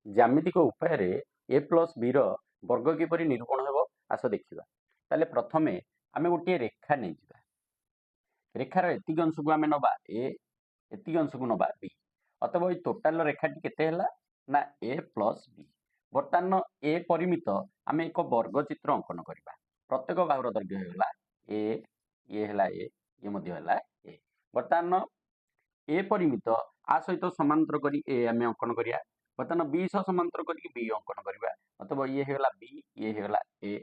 ज्यामितिक उपाय ए plus B वर्ग किपरि निरूपण हेब आस देखा। ताले प्रथमे आम गोटे रेखा नहीं जा रेखार एतिक अंश को आम नवा ए एतिक अंश को नवा बी अतएव ये टोटाल रेखाटी केते ना ए प्लस बी। बर्तमान ए परिमित आम एक वर्ग चित्र अंकन करवा। प्रत्येक बाहुर दैर्घ्य होगा ए ये है ए ए। बर्तमान ए परिमित आ सहित समांतर करी ए आम अंकन करिया। बर्तमान बी सह समांतर करी बी अंकन करवा। अथवा ये होगा बी ये होगा ए।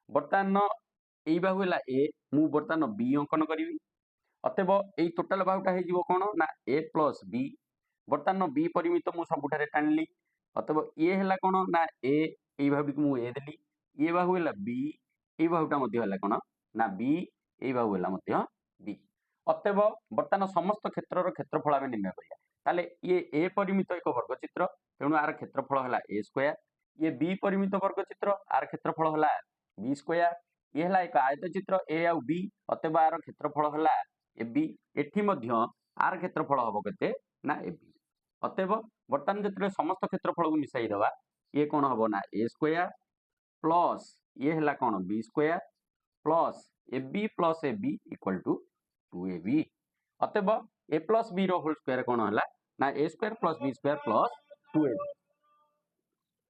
बर्तमान यही बाहु है ए मु बर्तमान बी अंकन करी। अतएव यही टोटाल बाहुटा हो कौन ना ए प्लस बी। बर्तमान बी परिमित मु सबुठारे टाणिली। अतएव ये है कौन ना ए यही बाहुटी को मुझे देली। ये बाहु है बी यही बाहुटा है कौन ना बी यही बाहु है बी। अतएव बर्तमान समस्त क्षेत्र क्षेत्रफल आम निर्णय करिया। ताले ये ए परिमित एक वर्ग चित्र तेणु आर क्षेत्रफल है ए स्क्वायर। ये बी परिमित वर्ग चित्र आर क्षेत्रफल है बी स्क्वायर। ये है एक आयत चित्र ए आउ बी अतएव आर क्षेत्रफल है ए बी। एठी मध्य आर क्षेत्रफल हम केते ना ए बी। अतएव बर्तमान जो समस्त क्षेत्रफल को मिसाई देवा ये कौन हम ना ए स्क्वायर प्लस ये है कौन B square plus A B equal to 2ab। अतएव A plus B whole square कौन है ना A square plus B square plus 2ab।